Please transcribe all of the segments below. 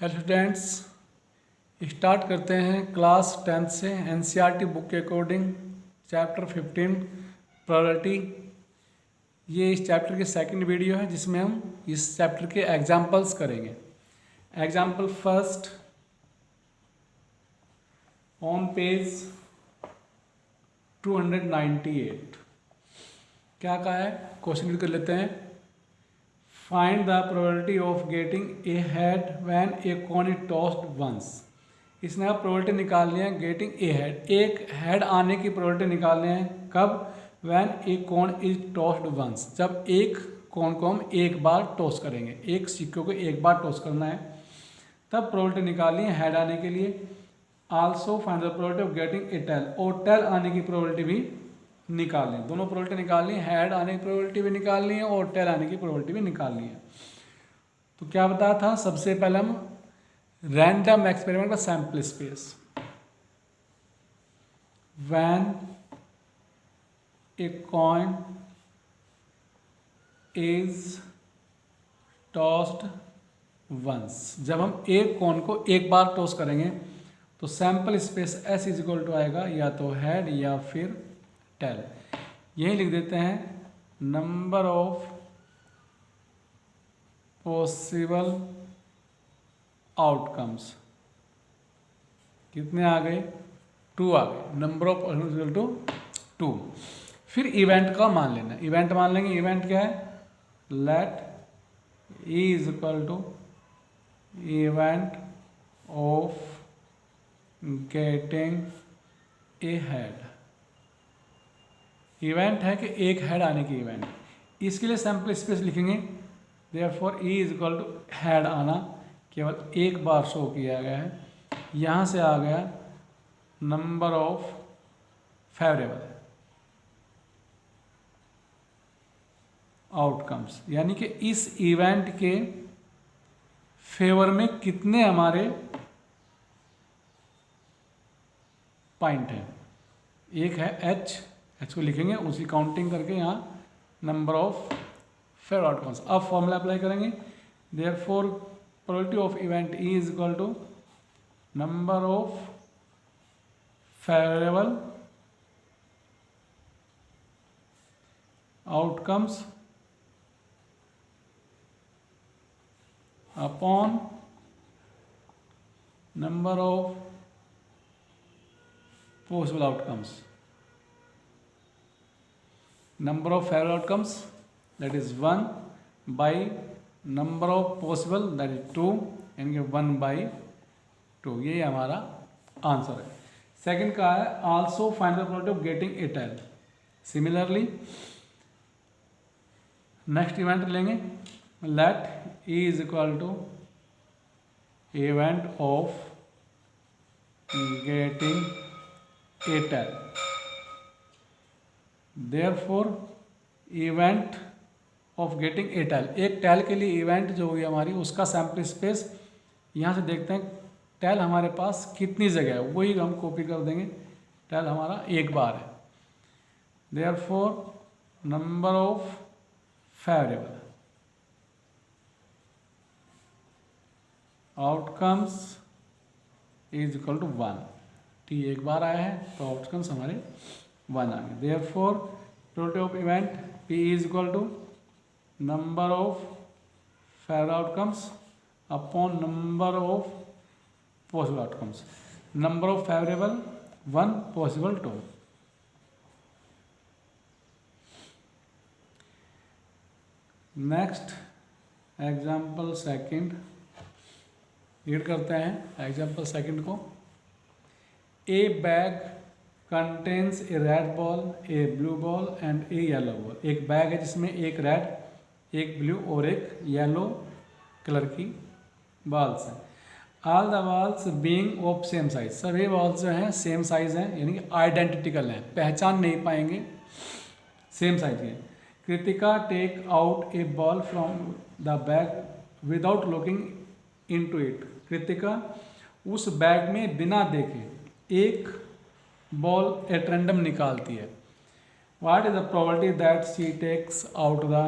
Hello students, start करते हैं class 10th से एनसीईआरटी बुक के अकॉर्डिंग चैप्टर 15 प्रोबेबिलिटी। ये इस चैप्टर की सेकंड वीडियो है जिसमें हम इस चैप्टर के एग्जांपल्स करेंगे। एग्जांपल फर्स्ट ऑन पेज 298 क्या कहा है, क्वेश्चन रीड कर लेते हैं। Find the probability of getting a head when a coin is tossed once. इसने आप प्रोबेबिलिटी निकालनी है गेटिंग ए हेड, एक हेड आने की प्रोबेबिलिटी निकालनी है। कब? When a coin is tossed once, जब एक कॉइन को हम एक बार टॉस करेंगे, एक सिक्के को एक बार टॉस करना है, तब प्रोबेबिलिटी निकालनी है हेड आने के लिए। Also find the probability of getting a tail, और टेल आने की प्रोबेबिलिटी भी निकालनी है। दोनों प्रोबेबिलिटी निकालनी है, हेड आने की प्रोबेबिलिटी भी निकालनी है और टेल आने की प्रोबेबिलिटी भी निकालनी है। तो क्या बताया था, सबसे पहले हम रैंडम एक्सपेरिमेंट का sample space. When a coin is tossed once, जब हम एक कॉइन को एक बार टॉस करेंगे तो sample space S is equal to आएगा या तो हेड या फिर टेल। यही लिख देते हैं, नंबर ऑफ पॉसिबल आउटकम्स कितने आ गए? 2 आ गए। Number of equal to 2। फिर इवेंट का मान लेना, इवेंट मान लेंगे। इवेंट क्या है? Let E is equal to event of getting a head. Event है कि एक हेड आने की इवेंट, इसके लिए सैंपल स्पेस लिखेंगे। Therefore E is equal to head आना केवल एक बार शो किया गया है। यहाँ से आ गया नंबर ऑफ फेवरेबल आउटकम्स, यानी कि इस इवेंट के फेवर में कितने हमारे पॉइंट हैं। एक है एच को लिखेंगे, उसी काउंटिंग करके यहाँ नंबर ऑफ फेवर आउटकम्स। अब फॉर्मूला अप्लाई करेंगे। Therefore probability of event E is equal to number of favourable outcomes upon number of possible outcomes. Number of favorable outcomes, that is 1 by number of possible, that is 2, यानी कि 1 by 2। ये हमारा answer है। Second का है also find the probability of getting a tail। Similarly next event लेंगे, let E is equal to event of getting a tail। Therefore event of getting a tail, एक tail के लिए event जो हुई हमारी उसका सैंपल स्पेस। यहाँ से देखते हैं टैल हमारे पास कितनी जगह है, वही हम कॉपी कर देंगे। टैल हमारा एक बार है। Therefore number of favourable outcomes is equal to 1। T एक बार आया है तो आउटकम्स हमारे 1 आ गए। Therefore probability of event P is equal to number of favourable outcomes upon number of possible outcomes. Number of favourable 1, possible 2। Next example second read करते हैं। एग्जाम्पल सेकंड को, a bag contains a red ball, a blue ball and a yellow ball. एक bag है जिसमें एक red, एक blue और एक येलो कलर की बॉल्स हैं। All the balls being of same size, सभी बॉल्स जो हैं सेम साइज हैं, यानी कि आइडेंटिकल हैं, पहचान नहीं पाएंगे, सेम साइज के। Kritika take out a ball from the bag without looking into it. Kritika उस बैग में बिना देखे एक बॉल एट रैंडम निकालती है। What is the probability that she takes out the,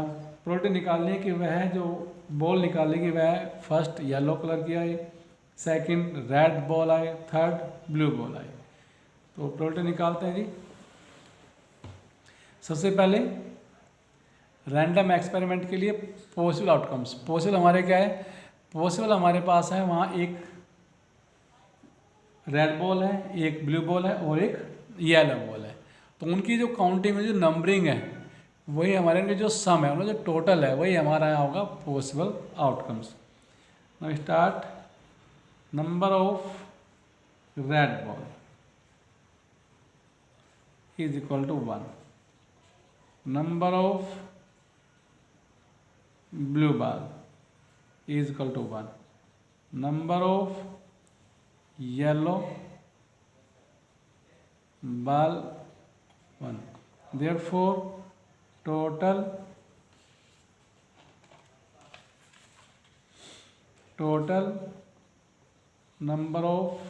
probability निकालने की वह जो बॉल निकालेगी वह फर्स्ट येलो कलर की है, सेकंड रेड बॉल आए, थर्ड ब्लू बॉल आए। तो प्रोबेबिलिटी निकालते हैं जी। सबसे पहले रैंडम एक्सपेरिमेंट के लिए पॉसिबल आउटकम्स। पॉसिबल हमारे क्या है, पॉसिबल हमारे पास है वहाँ एक रेड बॉल है, एक ब्लू बॉल है और एक येलो बॉल है। तो उनकी जो काउंटिंग में जो नंबरिंग है वही हमारे जो सम है, उनका जो टोटल है वही हमारा यहाँ होगा possible outcomes. Now start. Number of red ball is equal to 1, number of blue ball is equal to 1, number of yellow ball 1, therefore total number of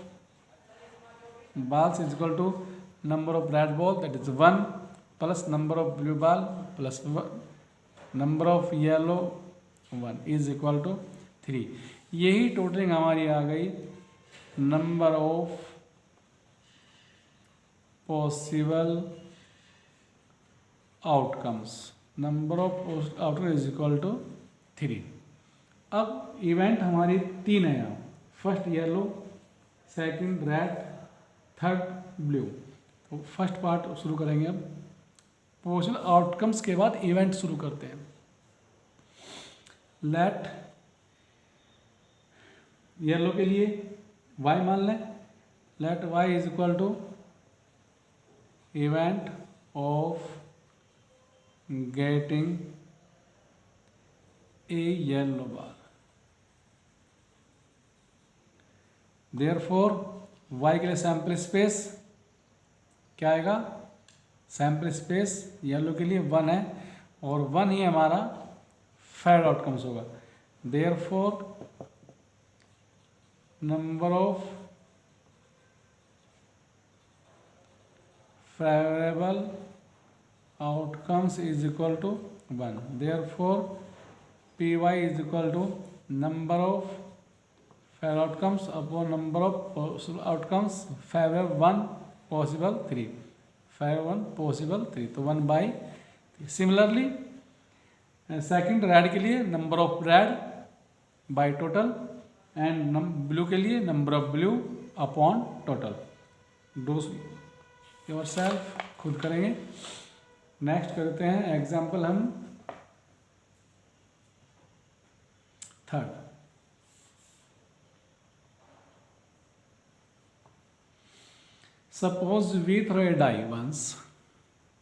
balls is equal to number of red ball, that is 1, plus number of blue ball plus number of yellow 1 is equal to 3। यही totalling हमारी आ गई number of possible outcomes. Number of outcome is equal to 3। अब event हमारी 3 है यहाँ, first yellow, second red, third blue. तो first part शुरू करेंगे अब। पॉसिबल आउटकम्स के बाद इवेंट शुरू करते हैं। लेट येलो के लिए y मान लें, let y is equal to event of getting a yellow ball, therefore y के लिए सैंपल स्पेस क्या आएगा, सैंपल स्पेस येलो के लिए 1 है और 1 ही हमारा फेवरेट आउटकम्स होगा। Therefore number of favourable outcomes is equal to 1, therefore py is equal to number of favourite outcomes upon number of possible outcomes, favourable 1 possible 3, favourable 1 possible 3, तो 1/3। Similarly second red के लिए number of red by total and blue के लिए number of blue upon total. Do yourself, खुद करेंगे। Next करते हैं example हम third. Suppose we throw a die once,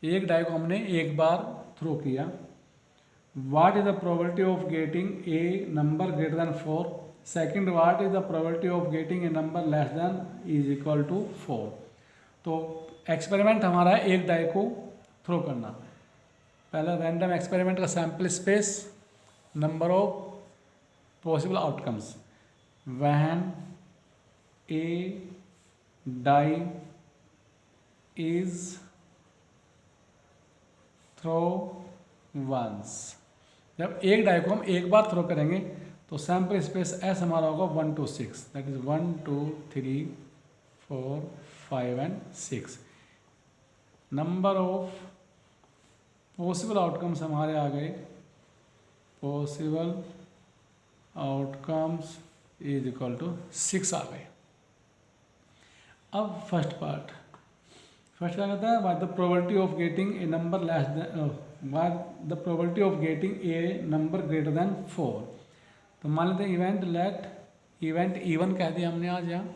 एक डाई को हमने एक बार थ्रो किया। What is the probability of getting a number greater than 4? Second, what is the probability of getting a number less than is equal to 4? तो experiment हमारा है एक डाई को थ्रो करना। पहला रैंडम एक्सपेरिमेंट का sample space, number of possible outcomes. When a die is throw once, जब एक डाई को हम एक बार थ्रो करेंगे तो सैंपल स्पेस एस हमारा होगा 1 to 6, that is 1 2 3 4 5 and 6। Number of possible outcomes हमारे आ गए, possible outcomes is equal to 6 आ गए। अब फर्स्ट पार्ट, फर्स्ट क्या कहता है, what the probability of getting a number less than, what the probability of getting a number greater than 4। तो मान लेते हैं इवेंट, लेट इवेंट इवन कह दिया हमने आज यहाँ।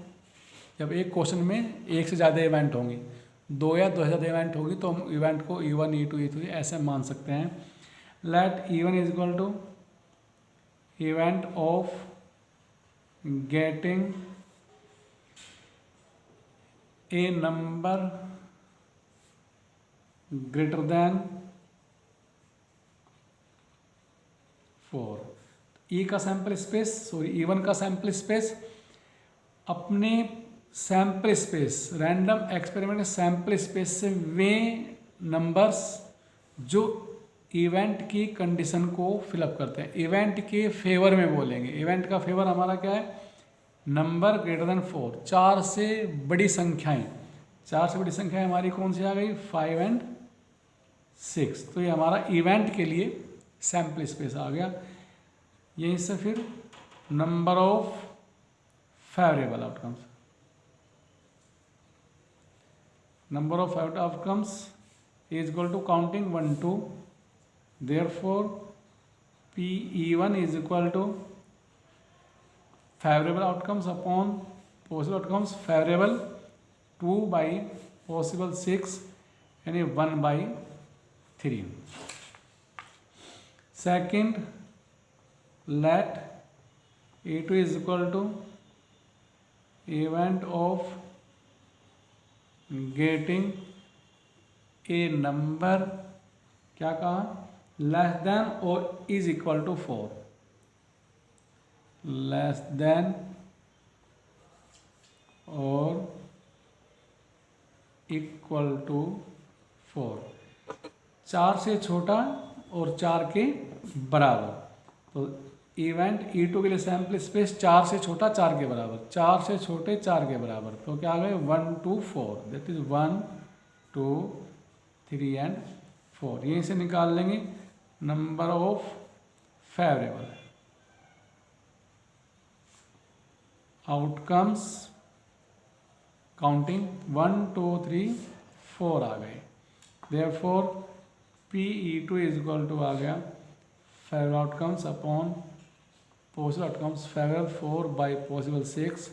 जब एक क्वेश्चन में एक से ज़्यादा इवेंट होंगी, 2 या 2 से ज़्यादा इवेंट होगी तो हम इवेंट को E1 E2 E3 ऐसे मान सकते हैं। Let E1 is equal to event of getting a number greater than 4। E का सैंपल स्पेस, सॉरी E1 का सैंपल स्पेस अपने sample space, random experiment sample space से वे नंबर्स जो इवेंट की कंडीशन को फिलअप करते हैं, इवेंट के फेवर में बोलेंगे। इवेंट का फेवर हमारा क्या है, नंबर ग्रेटर देन 4, 4 से बड़ी संख्याएं, 4 से बड़ी संख्याएं हमारी कौन सी आ गई, 5 एंड 6। तो ये हमारा इवेंट के लिए सैम्पल स्पेस आ गया। यहीं से फिर number of favourable outcomes, number of favourable outcomes is equal to counting 1 2, therefore PE1 is equal to favorable outcomes upon possible outcomes, favorable 2 by possible 6 यानी 1 by 3. Second, let A2 is equal to event of getting a number, क्या कहा, less than और is equal to 4, less than और equal to 4, 4 से छोटा और 4 के बराबर। तो इवेंट E2 के लिए सैम्पल स्पेस 4 से छोटा 4 के बराबर, 4 से छोटे 4 के बराबर। तो क्या आ गए 1 2 4, दैट इज 1 2 3 एंड 4। यहीं से निकाल लेंगे number of favourable outcomes, counting 1 2 3 4 आ गए। Therefore PE2 is equal to आ गया favourable outcomes upon possible outcomes, favourable 4 by possible 6,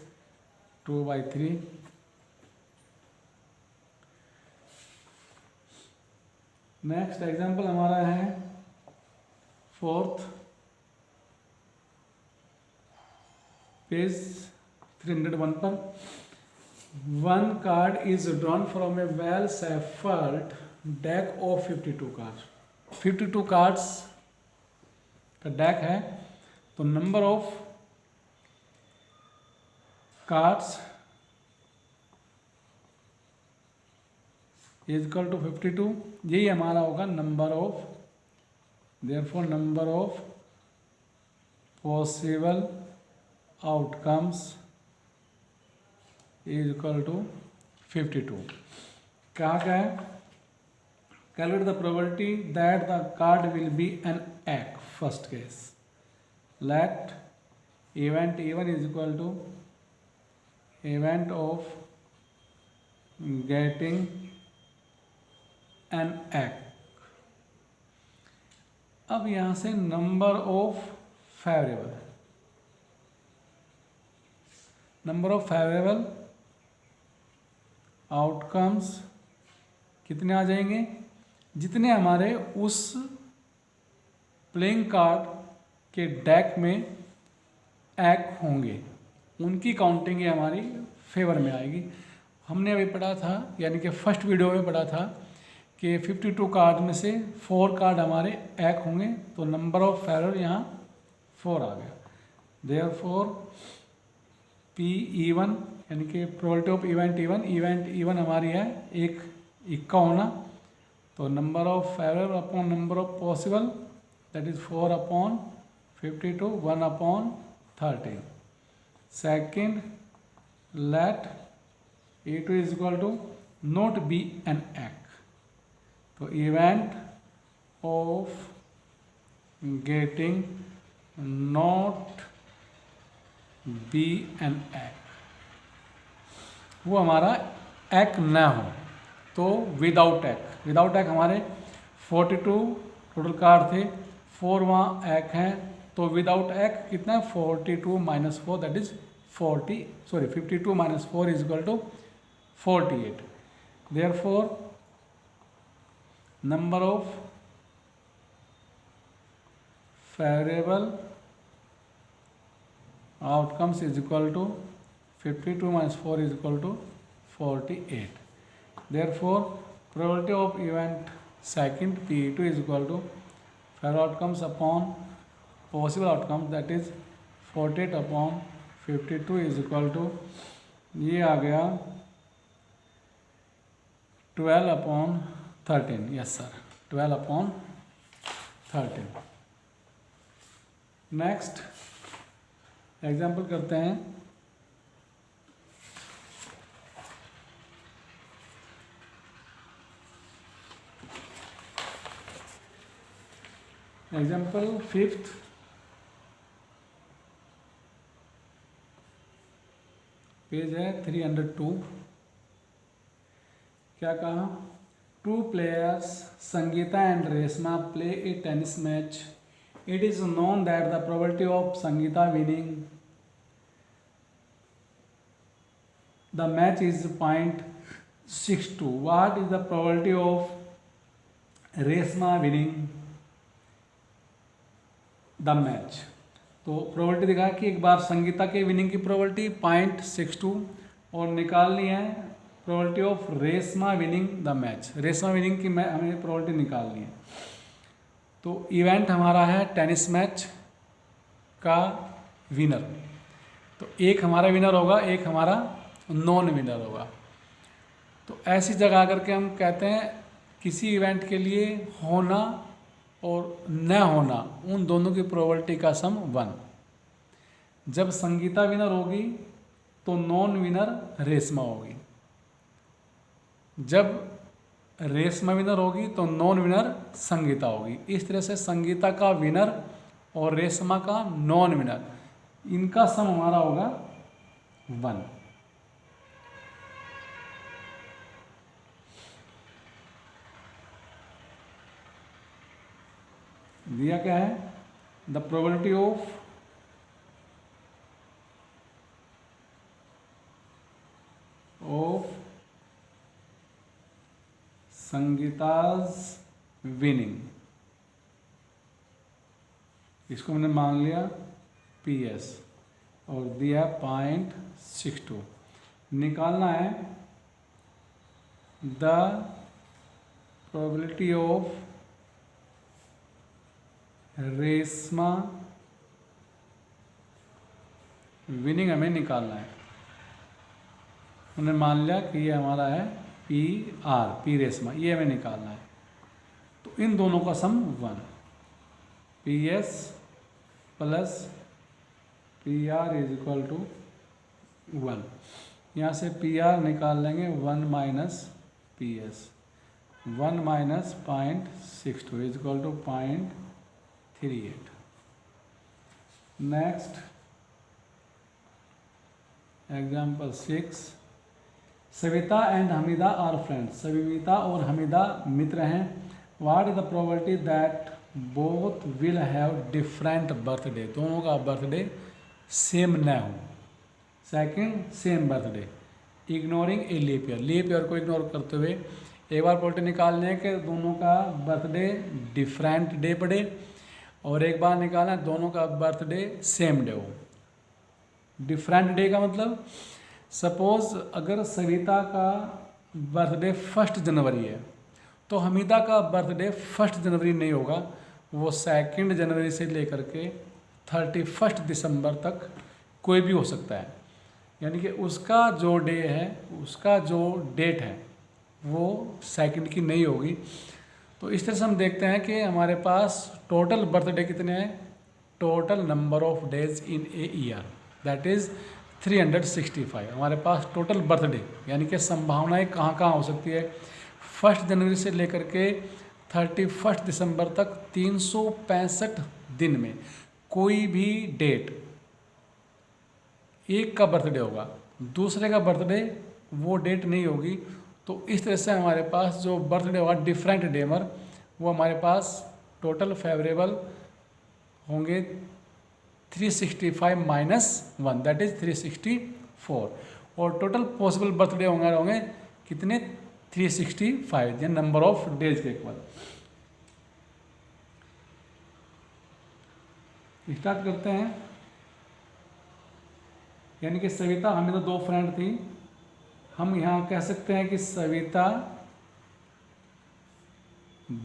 2 by 3। Next example हमारा है 4th पेज 301 पर। 1 card is drawn from a well shuffled deck of 52 cards. 52 cards का deck है, तो number of cards is equal to 52, यही हमारा होगा number of, therefore number of possible outcomes is equal to 52। क्या है, calculate the probability that the card will be an ace. First case, let event E1 is equal to event of getting an ace. अब यहां से number of favourable, number of favourable outcomes कितने आ जाएंगे, जितने हमारे उस प्लेइंग कार्ड के डेक में एक् होंगे उनकी काउंटिंग हमारी फेवर में आएगी। हमने अभी पढ़ा था, यानी कि फर्स्ट वीडियो में पढ़ा था कि 52 कार्ड में से 4 कार्ड हमारे एक् होंगे, तो नंबर ऑफ फेवरेबल यहाँ 4 आ गया। देयरफॉर PE1 यानी कि प्रोबेबिलिटी ऑफ इवेंट E1 हमारी है एक इक्का होना, तो number of favourable upon number of possible, that is 4 upon 52, 1 upon 13। Second, let E2 is equal to not be an ace. तो event of getting not be an ace, वो हमारा एक् न हो, तो विदाउट एक्। विदाउट एक् हमारे 42 टोटल कार्ड थे, 4 वहाँ एक् हैं, तो विदाउट एक् कितना है 42 minus 4, that is 52 minus 4 is equal to 48। Therefore number of favourable outcomes is equal to 52 minus 4 is equal to 48. Therefore, probability of event second PE2 is equal to favorable outcomes upon possible outcomes, that is 48 upon 52 is equal to, ये आ गया 12 upon 13। Yes sir, 12 upon 13। Next example करते हैं example fifth, page है 302। क्या कहा? Two players Sangeeta and Reshma play A tennis match. It is known that the probability of Sangeeta winning the match is 0.62। What is the probability of Reshma winning the match? तो probability दिखा कि एक बार संगीता के विनिंग की probability 0.62 और निकालनी है probability of Reshma winning the match. Reshma winning की हमें प्रोबेबिलिटी निकालनी है। तो इवेंट हमारा है टेनिस मैच का विनर। तो एक हमारा विनर होगा, एक हमारा नॉन विनर होगा। तो ऐसी जगह आकर के हम कहते हैं किसी इवेंट के लिए होना और न होना, उन दोनों की प्रोबेबिलिटी का सम 1। जब संगीता विनर होगी तो नॉन विनर रेशमा होगी। जब रेशमा विनर होगी तो नॉन विनर संगीता होगी। इस तरह से संगीता का विनर और रेशमा का नॉन विनर, इनका सम हमारा होगा 1। दिया क्या है? The probability of Sangeeta's winning, इसको मैंने मान लिया PS और दिया 0.62। निकालना है the probability of Reshma winning, हमें निकालना है। हमने मान लिया कि ये हमारा है P रेशमा, ये हमें निकालना है। तो इन दोनों का sum 1, PS plus PR is equal to 1। यहाँ से PR निकाल लेंगे 1 minus PS, 1 minus 0.62 is equal to 0.38। Next example 6। Savita and Hamida are friends. Savita और हमीदा मित्र हैं। What is the probability that both will have different birthday? दोनों का बर्थडे सेम न हो। Second, same birthday. Ignoring a leap year, leap year को ignore करते हुए एक बार प्रोबेबिलिटी निकालने है कि दोनों का बर्थडे डिफरेंट डे पड़े, और एक बार निकालना है दोनों का बर्थडे सेम डे हो। डिफरेंट डे का मतलब, सपोज अगर सविता का बर्थडे 1 जनवरी है तो हमीदा का बर्थडे 1 जनवरी नहीं होगा, वो 2 जनवरी से लेकर के 31 दिसंबर तक कोई भी हो सकता है। यानी कि उसका जो डे है, उसका जो डेट है वो 2 की नहीं होगी। तो इस तरह से हम देखते हैं कि हमारे पास टोटल बर्थडे कितने हैं? Total number of days in a year that is 365। हमारे पास टोटल बर्थडे यानी कि संभावनाएं कहाँ कहाँ हो सकती है। 1 जनवरी से लेकर के 31 दिसंबर तक 365 दिन में कोई भी डेट, एक का बर्थडे होगा, दूसरे का बर्थडे वो डेट नहीं होगी। तो इस तरह से हमारे पास जो बर्थडे होगा डिफरेंट डेमर, वो हमारे पास टोटल फेवरेबल होंगे 365 माइनस 1 दैट इज 364, और टोटल पॉसिबल बर्थडे होंगे कितने? 365, या नंबर ऑफ डेज के इक्वल। स्टार्ट करते हैं। यानी कि सविता, हमें तो 2 फ्रेंड थी, हम यहाँ कह सकते हैं कि Savita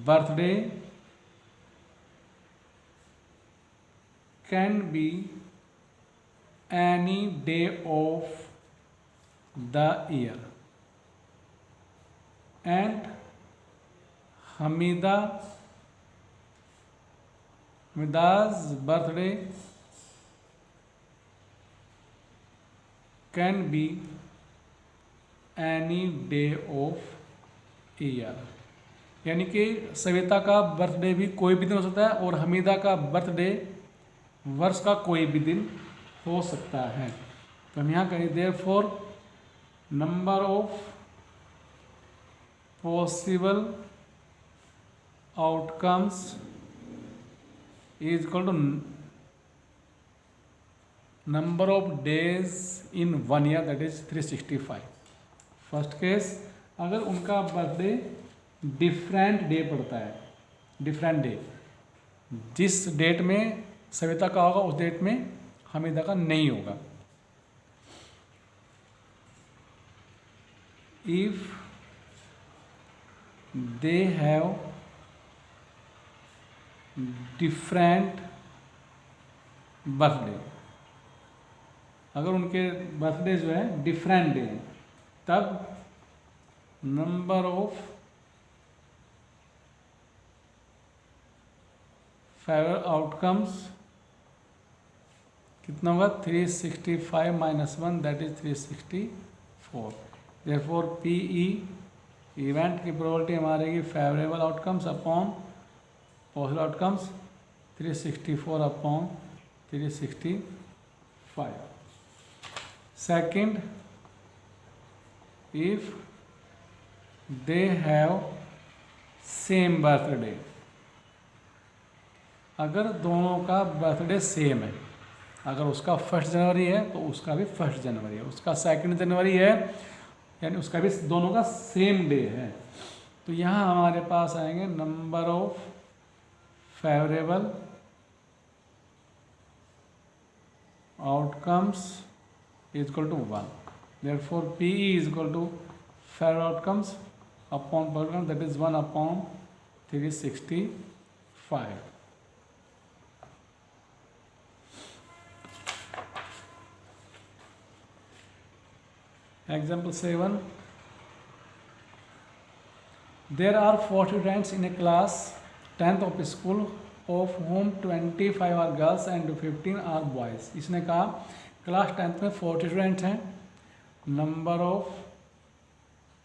birthday can be any day of the year and Hamida's birthday can be any day of year। यानी कि सविता का बर्थडे भी कोई भी दिन हो सकता है और हमीदा का बर्थडे वर्ष का कोई भी दिन हो सकता है। तो हम यहाँ कहें therefore number of possible outcomes is equal to number of days in 1 year, that is 365। First case, अगर उनका बर्थडे डिफरेंट डे पड़ता है, डिफरेंट डे, जिस डेट में सविता का होगा उस डेट में हमीदा का नहीं होगा। If they have different birthday, अगर उनके बर्थडे जो है डिफरेंट डे हैं, तब नंबर ऑफ फेवरेबल आउटकम्स कितना होगा, 365 minus 1 that is 364। Therefore P E event की प्रोबेबिलिटी हमारे की favourable outcomes upon possible outcomes 364 upon 365। Second, if they have same birthday, अगर दोनों का बर्थडे सेम है, अगर उसका 1 जनवरी है तो उसका भी 1 जनवरी है, उसका 2 जनवरी है, यानी उसका भी दोनों का सेम डे है, तो यहाँ हमारे पास आएंगे number of favourable outcomes is equal to 1। Therefore P E is equal to favourable outcomes upon outcomes that is 1 upon 365। Example 7. There are 40 students in a class 10th of school of whom 25 are girls and 15 are boys. इसने कहा class 10th में 40 students हैं, number of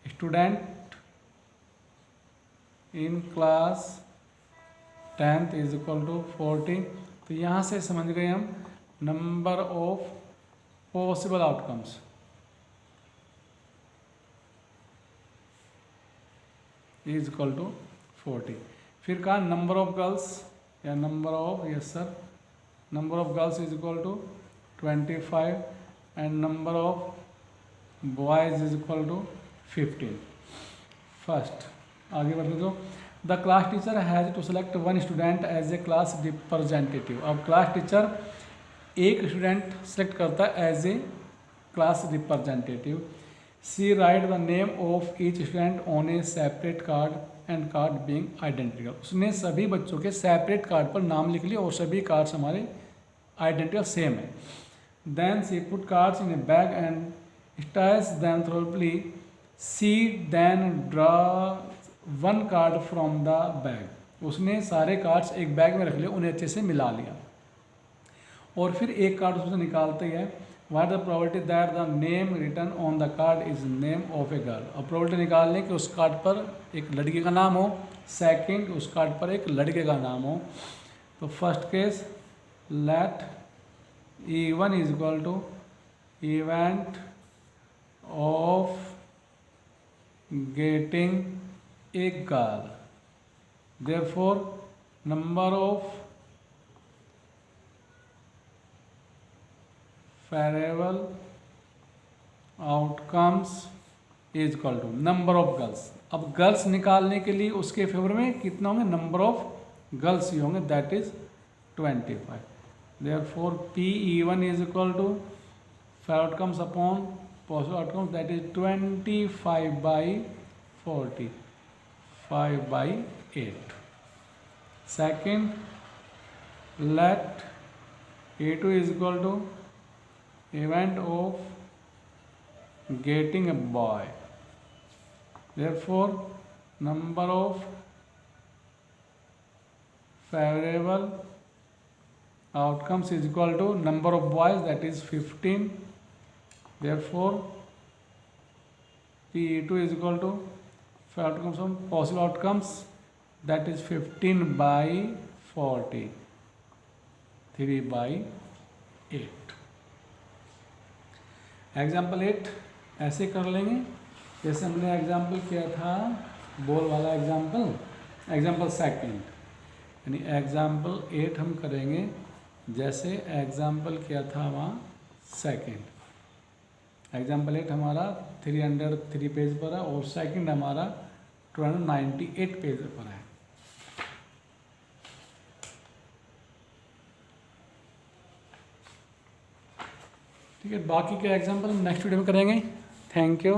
student in class 10th is equal to 40। तो यहाँ से समझ गए हम number of possible outcomes is equal to 40। फिर कहा नंबर ऑफ गर्ल्स या number of, yes sir, number of girls is equal to 25 and number of boys is equal to 15। First आगे बढ़ दो, the class teacher has to select 1 student as a class representative. अब class teacher एक student select करता है as a class representative. She write the name of each student on a separate card and card being identical। उसने सभी बच्चों के separate card पर नाम लिख लिया और सभी कार्ड्स हमारे आइडेंटिकल सेम है। Then she put cards in a bag and stashes them thoroughly। She then draw 1 card from the bag। उसने सारे कार्ड्स एक बैग में रख लिए, उन्हें अच्छे से मिला लिया और फिर एक कार्ड उसमें निकालते ही है। What the probability that the name written on the card is name of a girl। और probability निकाल लें कि उस कार्ड पर एक लड़की का नाम हो, सेकंड उस कार्ड पर एक लड़के का नाम हो। तो first case, let E1 is equal to event of getting a girl, therefore number of favourable outcomes is equal to number of girls. अब गर्ल्स निकालने के लिए उसके फेवर में कितना होंगे, नंबर ऑफ गर्ल्स ही होंगे, that is 25। Therefore PE1 is equal to favourable outcomes upon possible outcomes that is 25/40, 5/8। Second, let E2 is equal to event of getting a boy, therefore number of favorable outcomes is equal to number of boys, that is 15, therefore PE2 is equal to favorable outcomes, possible outcomes that is 15/40, 3/8। Example 8 ऐसे कर लेंगे जैसे हमने example किया था ball वाला example second, यानी example 8 हम करेंगे जैसे एग्जाम्पल किया था वहाँ सेकंड। एग्जाम्पल 8 हमारा 303 पेज पर है और सेकंड हमारा 298 पेज पर है। ठीक है, बाकी के एग्जाम्पल नेक्स्ट वीडियो में करेंगे। Thank you.